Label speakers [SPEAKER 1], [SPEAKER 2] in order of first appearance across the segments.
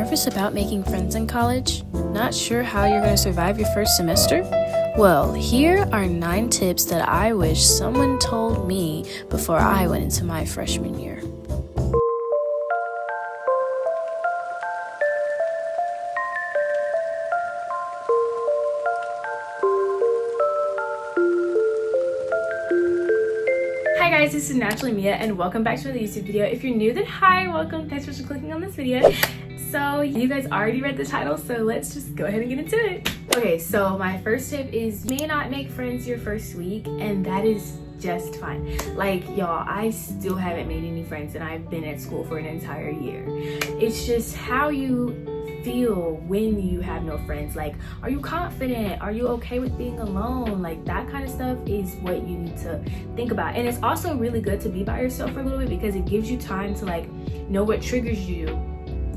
[SPEAKER 1] nervous about making friends in college? Not sure how you're going to survive your first semester? Well, here are 9 tips that I wish someone told me before I went into my freshman year.
[SPEAKER 2] Hi guys, this is Naturally Mia and welcome back to another YouTube video. If you're new, then hi, welcome, thanks for clicking on this video. So you guys already read the title, so let's just go ahead and get into it. Okay, so my first tip is you may not make friends your first week, and that is just fine. Like y'all, I still haven't made any friends and I've been at school for an entire year. It's just how you feel when you have no friends. Like, are you confident? Are you okay with being alone? Like, that kind of stuff is what you need to think about. And it's also really good to be by yourself for a little bit because it gives you time to like know what triggers you,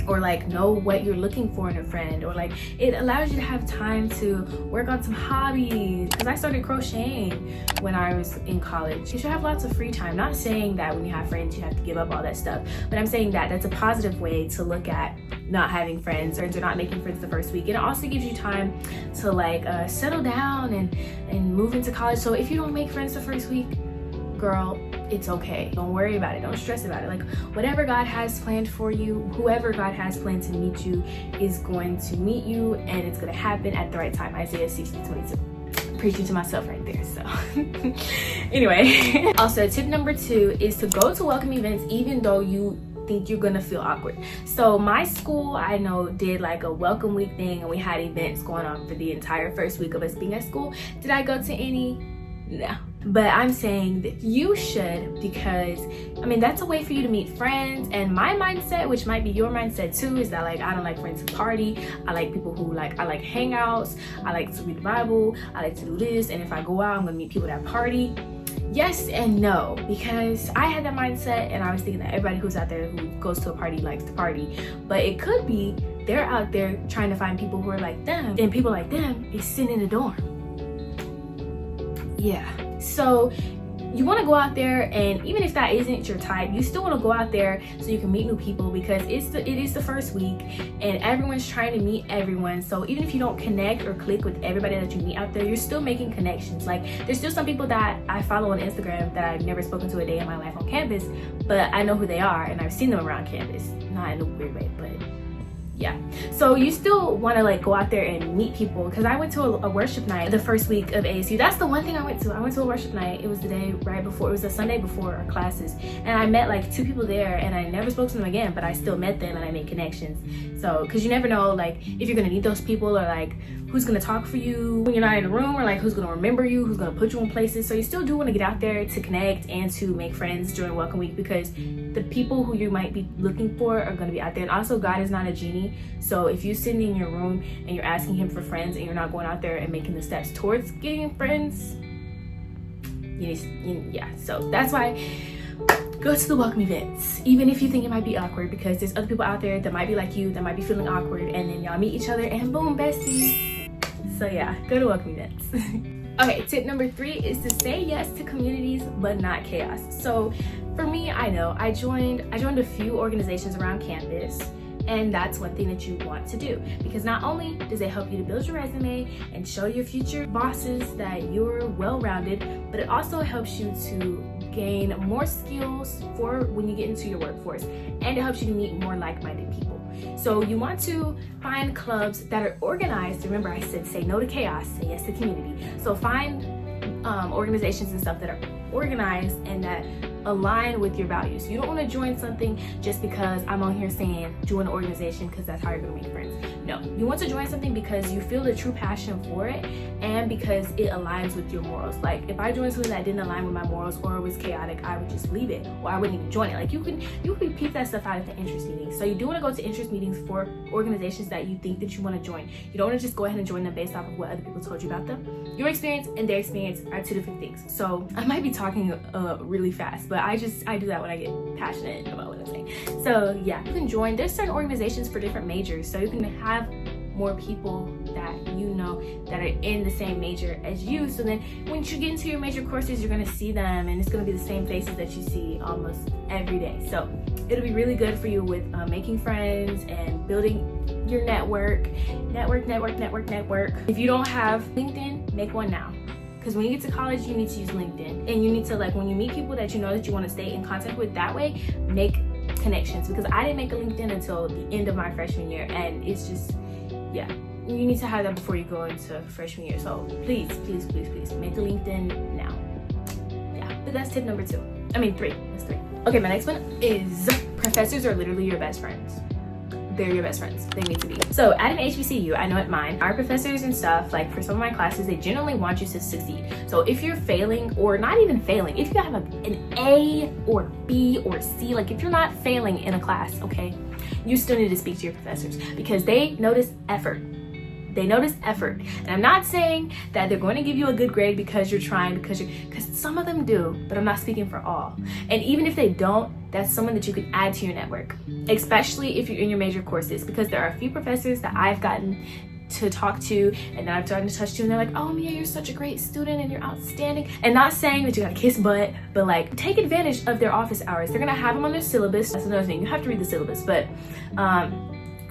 [SPEAKER 2] or like know what you're looking for in a friend, or like it allows you to have time to work on some hobbies. Because I started crocheting when I was in college. You should have lots of free time. Not saying that when you have friends you have to give up all that stuff, but I'm saying that that's a positive way to look at not having friends or not making friends the first week. And it also gives you time to like settle down and move into college. So if you don't make friends the first week, girl, it's okay. Don't worry about it. Don't stress about it. Like, whatever God has planned for you, whoever God has planned to meet you is going to meet you, and it's going to happen at the right time. Isaiah 60:22. Preaching to myself right there. So anyway, also tip number 2 is to go to welcome events even though you think you're gonna feel awkward. So my school, I know, did like a welcome week thing, and we had events going on for the entire first week of us being at school. Did I go to any? No. But I'm saying that you should, because I mean that's a way for you to meet friends. And my mindset, which might be your mindset too, is that like I don't like friends who party. I like people who I like hangouts. I like to read the Bible. I like to do this, and if I go out I'm gonna meet people that party. Yes and no, because I had that mindset and I was thinking that everybody who's out there who goes to a party likes to party, but it could be they're out there trying to find people who are like them, and people like them is sitting in a dorm. Yeah, so you want to go out there, and even if that isn't your type, you still want to go out there so you can meet new people, because it is the first week and everyone's trying to meet everyone. So even if you don't connect or click with everybody that you meet out there, you're still making connections. Like, there's still some people that I follow on Instagram that I've never spoken to a day in my life on campus, but I know who they are and I've seen them around campus. Not in a weird way, but yeah. So you still want to like go out there and meet people, because I went to a worship night the first week of ASU. That's the one thing I went to a worship night. It was the day right before, it was the Sunday before our classes, and I met like 2 people there, and I never spoke to them again, but I still met them and I made connections. So because you never know like if you're gonna meet those people, or like who's gonna talk for you when you're not in the room, or like who's gonna remember you, who's gonna put you in places. So you still do want to get out there to connect and to make friends during welcome week, because the people who you might be looking for are going to be out there. And also, God is not a genie, so if you're sitting in your room and you're asking him for friends and you're not going out there and making the steps towards getting friends, yeah. So that's why go to the welcome events, even if you think it might be awkward, because there's other people out there that might be like you, that might be feeling awkward, and then y'all meet each other and boom, besties. So yeah, go to welcome events. Okay, tip number 3 is to say yes to communities but not chaos. So for me, I know I joined a few organizations around campus, and that's one thing that you want to do, because not only does it help you to build your resume and show your future bosses that you're well-rounded, but it also helps you to gain more skills for when you get into your workforce, and it helps you to meet more like-minded people. So you want to find clubs that are organized. Remember, I said say no to chaos, say yes to community. So find organizations and stuff that are organized and that align with your values. You don't want to join something just because I'm on here saying join an organization because that's how you're going to make friends. No, you want to join something because you feel the true passion for it, and because it aligns with your morals. Like, if I joined something that didn't align with my morals or was chaotic, I would just leave it, or I wouldn't even join it. Like, you can peep that stuff out at the interest meetings. So you do want to go to interest meetings for organizations that you think that you want to join. You don't want to just go ahead and join them based off of what other people told you about them. Your experience and their experience are 2 different things. So I might be talking really fast, but I do that when I get passionate about what I'm saying. So yeah, you can join. There's certain organizations for different majors, so you can have more people that you know that are in the same major as you. So then when you get into your major courses, you're going to see them, and it's going to be the same faces that you see almost every day. So it'll be really good for you with making friends and building your network. If you don't have LinkedIn, make one now. Because when you get to college, you need to use LinkedIn. And you need to, like, when you meet people that you know that you want to stay in contact with that way, make connections. Because I didn't make a LinkedIn until the end of my freshman year. And it's just, yeah. You need to have that before you go into freshman year. So please, please, please, please make a LinkedIn now. Yeah, but that's tip number 3. That's 3. Okay, my next one is professors are literally your best friends. They're your best friends. They need to be. So at an HBCU, I know at mine, our professors and stuff, like for some of my classes, they generally want you to succeed. So if you're failing, or not even failing, if you have an A or B or C, like if you're not failing in a class, okay, you still need to speak to your professors because they notice effort. They notice effort. And I'm not saying that they're going to give you a good grade because you're trying, because some of them do, but I'm not speaking for all. And even if they don't, that's someone that you can add to your network, especially if you're in your major courses, because there are a few professors that I've gotten to talk to and that I've started to touch to, and they're like, oh Mia, you're such a great student and you're outstanding. And not saying that you gotta kiss butt, but like take advantage of their office hours. They're gonna have them on their syllabus. That's another thing, you have to read the syllabus, but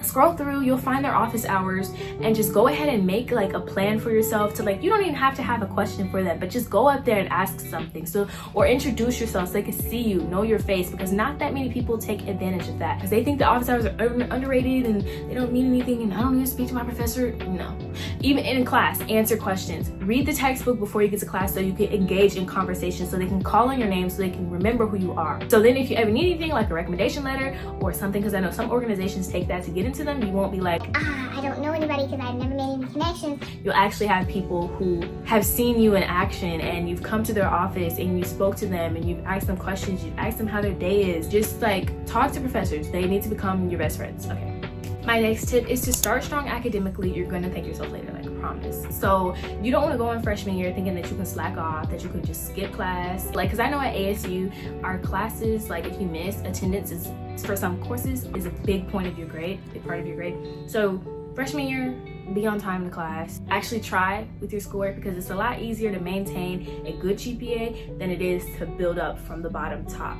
[SPEAKER 2] scroll through, you'll find their office hours, and just go ahead and make like a plan for yourself to, like, you don't even have to have a question for them, but just go up there and ask something, so, or introduce yourself so they can see you, know your face, because not that many people take advantage of that because they think the office hours are underrated and they don't mean anything and I don't need to speak to my professor. No. Even in class, answer questions, read the textbook before you get to class so you can engage in conversation, so they can call on your name, so they can remember who you are. So then if you ever need anything like a recommendation letter or something, because I know some organizations take that to get into them, you won't be like,
[SPEAKER 3] I don't know anybody because I've never made any connections.
[SPEAKER 2] You'll actually have people who have seen you in action and you've come to their office and you spoke to them and you've asked them questions, you've asked them how their day is. Just like talk to professors. They need to become your best friends. Okay. My next tip is to start strong academically. You're gonna thank yourself later, like I promise. So you don't want to go in freshman year thinking that you can slack off, that you can just skip class. Like, cause I know at ASU, our classes, like if you miss, attendance is, for some courses, is a big point of your grade, big part of your grade. So freshman year, be on time to class. Actually try with your schoolwork because it's a lot easier to maintain a good GPA than it is to build up from the bottom top.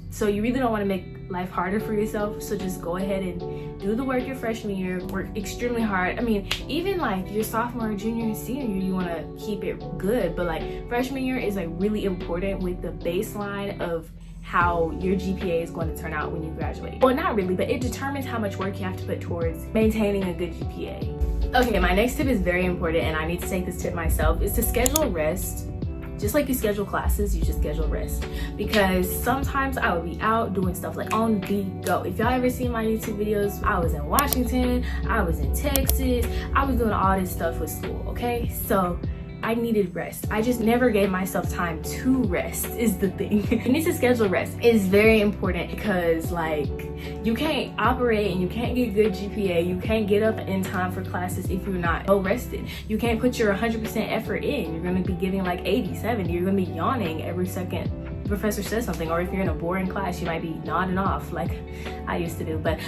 [SPEAKER 2] So you really don't want to make life harder for yourself. So just go ahead and do the work your freshman year, work extremely hard. I mean, even like your sophomore, junior, and senior year, you want to keep it good. But like freshman year is like really important with the baseline of how your GPA is going to turn out when you graduate. Well, not really, but it determines how much work you have to put towards maintaining a good GPA. Okay, my next tip is very important, and I need to take this tip myself, is to schedule rest. Just like you schedule classes, you should schedule rest. Because sometimes I would be out doing stuff like on the go. If y'all ever seen my YouTube videos, I was in Washington, I was in Texas, I was doing all this stuff with school, okay? So I needed rest. I just never gave myself time to rest is the thing. You need to schedule rest. It's very important because like you can't operate and you can't get good GPA. You can't get up in time for classes if you're not well rested. You can't put your 100% effort in. You're gonna be giving like 80, 70. You're gonna be yawning every second the professor says something, or if you're in a boring class, you might be nodding off like I used to do. But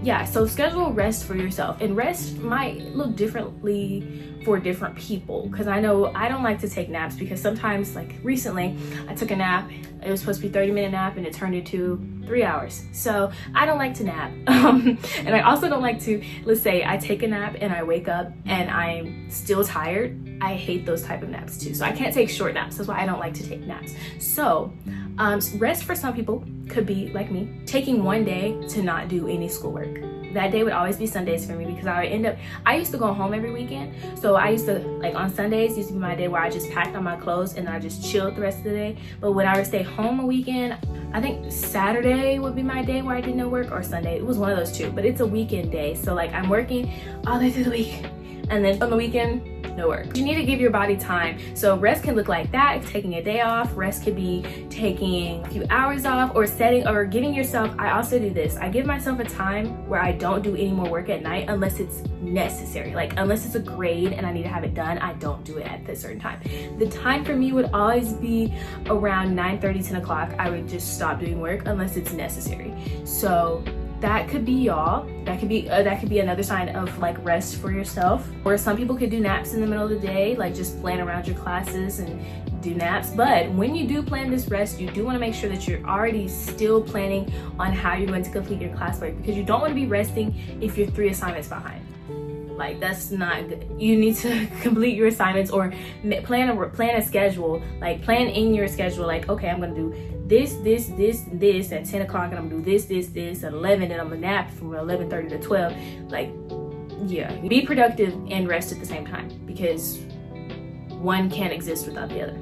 [SPEAKER 2] yeah, so schedule rest for yourself, and rest might look differently for different people, because I know I don't like to take naps, because sometimes, like recently I took a nap. It was supposed to be 30-minute nap and it turned into 3 hours. So I don't like to nap. And I also don't like to, let's say I take a nap and I wake up and I'm still tired. I hate those type of naps too. So I can't take short naps. That's why I don't like to take naps. So rest for some people could be like me, taking one day to not do any schoolwork. That day would always be Sundays for me, because I used to go home every weekend. So I used to, like on Sundays used to be my day where I just packed on my clothes and I just chilled the rest of the day. But when I would stay home a weekend, I think Saturday would be my day where I did no work, or Sunday. It was one of those two, but it's a weekend day. So like I'm working all day through the week, and then on the weekend, no work. You need to give your body time. So rest can look like that, taking a day off. Rest could be taking a few hours off, or giving yourself, I also do this. I give myself a time where I don't do any more work at night unless it's necessary. Like unless it's a grade and I need to have it done, I don't do it at a certain time. The time for me would always be around 9:30, 10 o'clock. I would just stop doing work unless it's necessary. So that could be y'all. That could be another sign of like rest for yourself. Or some people could do naps in the middle of the day, like just playing around your classes and do naps. But when you do plan this rest, you do want to make sure that you're already still planning on how you're going to complete your classwork, because you don't want to be resting if you're 3 assignments behind. Like, that's not good. You need to complete your assignments, or plan a schedule. Like, plan in your schedule, like, okay, I'm gonna do this at 10 o'clock, and I'm gonna do this at 11, and I'm gonna nap from 11:30 to 12. Like, yeah, be productive and rest at the same time, because one can't exist without the other.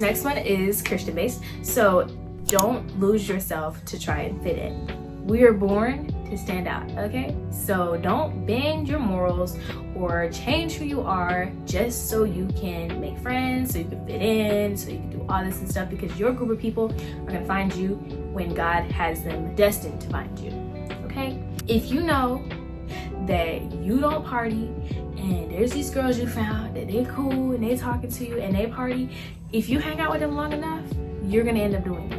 [SPEAKER 2] Next one is Christian based. So don't lose yourself to try and fit in. We are born to stand out, okay? So don't bend your morals or change who you are just so you can make friends, so you can fit in, so you can do all this and stuff, because your group of people are gonna find you when God has them destined to find you, okay? If you know that you don't party and there's these girls you found that they cool and they talking to you and they party, if you hang out with them long enough, you're gonna end up doing that.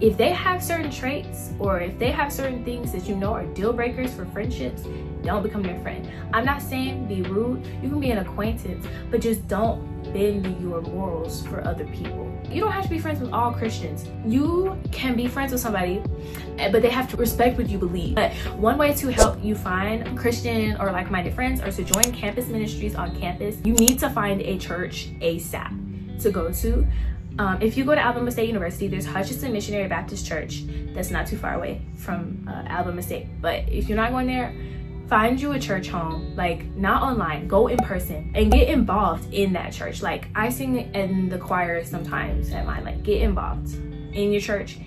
[SPEAKER 2] If they have certain traits, or if they have certain things that you know are deal breakers for friendships, don't become their friend. I'm not saying be rude, you can be an acquaintance, but just don't bend your morals for other people. You don't have to be friends with all Christians. You can be friends with somebody, but they have to respect what you believe. But one way to help you find Christian or like-minded friends are to join campus ministries on campus. You need to find a church ASAP to go to. If you go to Alabama State University, there's Hutchinson Missionary Baptist Church. That's not too far away from Alabama State. But if you're not going there, find you a church home, like not online, go in person and get involved in that church. Like, I sing in the choir sometimes at mine. Like, get involved in your church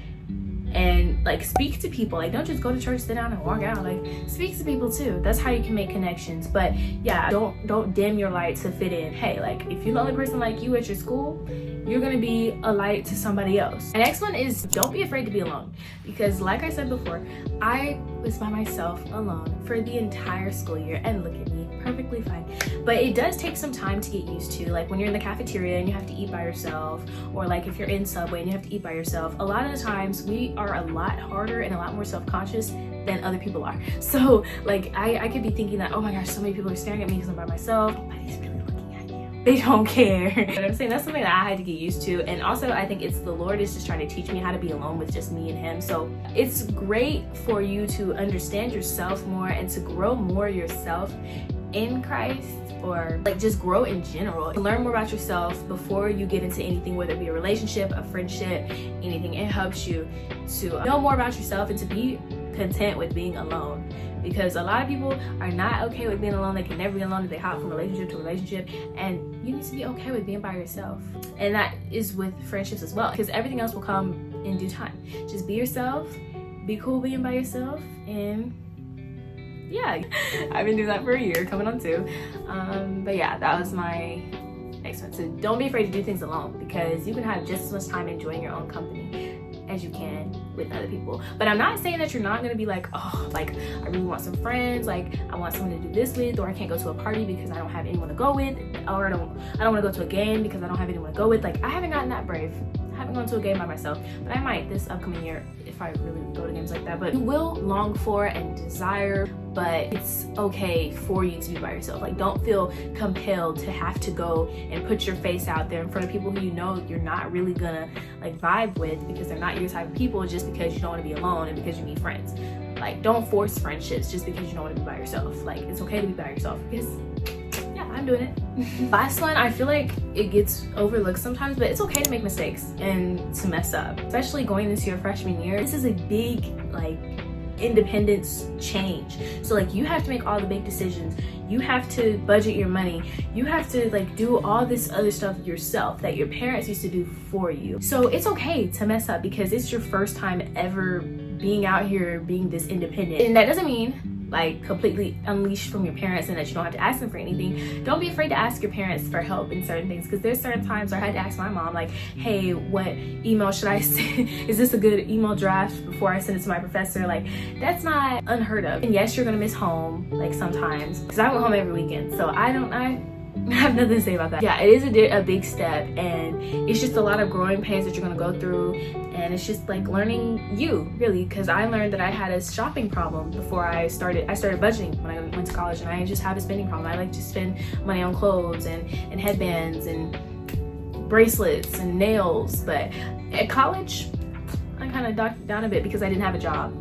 [SPEAKER 2] and like speak to people. Like, don't just go to church, sit down and walk out. Like, speak to people too. That's how you can make connections. But yeah, don't dim your light to fit in. Hey, like, if you're the only person like you at your school, you're gonna be a light to somebody else. The next one is don't be afraid to be alone, because like I said before, I was by myself alone for the entire school year, and look at me, perfectly fine. But it does take some time to get used to, like when you're in the cafeteria and you have to eat by yourself, or like if you're in Subway and you have to eat by yourself. A lot of the times we are a lot harder and a lot more self-conscious than other people are. So like I could be thinking that, oh my gosh, so many people are staring at me because I'm by myself. Nobody's really looking at you. They don't care. But I'm saying that's something that I had to get used to. And also I think it's the Lord is just trying to teach me how to be alone with just me and him. So it's great for you to understand yourself more and to grow more yourself in Christ, or like just grow in general. Learn more about yourself before you get into anything, whether it be a relationship, a friendship, anything. It helps you to know more about yourself and to be content with being alone, because a lot of people are not okay with being alone. They can never be alone. They hop from relationship to relationship, and you need to be okay with being by yourself. And that is with friendships as well, because everything else will come in due time. Just be yourself, be cool being by yourself, and yeah, I've been doing that for a year, coming on 2. But yeah, that was my next one. So don't be afraid to do things alone, because you can have just as much time enjoying your own company as you can with other people. But I'm not saying that you're not gonna be like, oh, like I really want some friends, like I want someone to do this with, or I can't go to a party because I don't have anyone to go with, or I don't want to go to a game because I don't have anyone to go with. Like, I haven't gotten that brave. I haven't gone to a game by myself, but I might this upcoming year if I really go to games like that. But you will long for and desire, but it's okay for you to be by yourself. Like, don't feel compelled to have to go and put your face out there in front of people who you know you're not really gonna like vibe with, because they're not your type of people, just because you don't want to be alone and because you need friends. Like, don't force friendships just because you don't want to be by yourself. Like, it's okay to be by yourself, because yeah, I'm doing it. Last one, I feel like it gets overlooked sometimes, but it's okay to make mistakes and to mess up, especially going into your freshman year. This is a big like independence change. So like, you have to make all the big decisions. You have to budget your money. You have to like do all this other stuff yourself that your parents used to do for you. So it's okay to mess up, because it's your first time ever being out here being this independent. And that doesn't mean like completely unleashed from your parents and that you don't have to ask them for anything. Don't be afraid to ask your parents for help in certain things, because there's certain times where I had to ask my mom, like, hey, what email should I send? Is this a good email draft before I send it to my professor? Like, that's not unheard of. And yes, you're gonna miss home like sometimes, because I went home every weekend, so I have nothing to say about that. Yeah, it is a big step, and it's just a lot of growing pains that you're gonna go through, and it's just like learning you, really, because I learned that I had a shopping problem before I started budgeting when I went to college, and I just have a spending problem. I like to spend money on clothes and headbands and bracelets and nails. But at college, I kind of docked down a bit because I didn't have a job.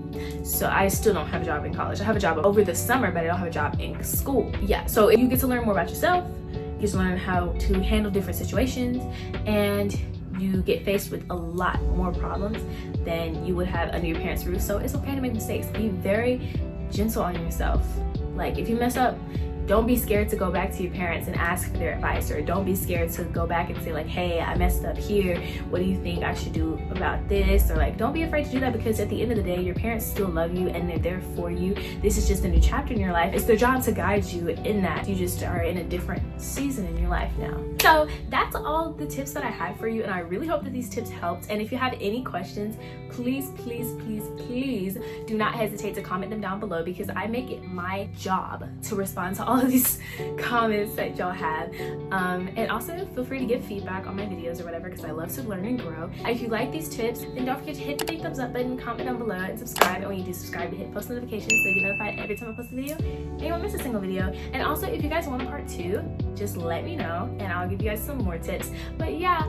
[SPEAKER 2] So I still don't have a job in college. I have a job over the summer, but I don't have a job in school. Yeah, so you get to learn more about yourself, you get to learn how to handle different situations, and you get faced with a lot more problems than you would have under your parents' roof. So it's okay to make mistakes. Be very gentle on yourself. Like, if you mess up, don't be scared to go back to your parents and ask for their advice, or don't be scared to go back and say like, hey, I messed up here, what do you think I should do about this? Or like, don't be afraid to do that, because at the end of the day, your parents still love you and they're there for you. This is just a new chapter in your life. It's their job to guide you in that. You just are in a different season in your life now. So that's all the tips that I had for you, and I really hope that these tips helped. And if you have any questions, please do not hesitate to comment them down below, because I make it my job to respond to all of these comments that y'all have. And also feel free to give feedback on my videos or whatever, because I love to learn and grow. If you like these tips, then don't forget to hit the big thumbs up button, comment down below, and subscribe. And when you do subscribe, hit post notifications so you get notified every time I post a video and you won't miss a single video. And also, if you guys want a part 2, just let me know and I'll give you guys some more tips. But yeah,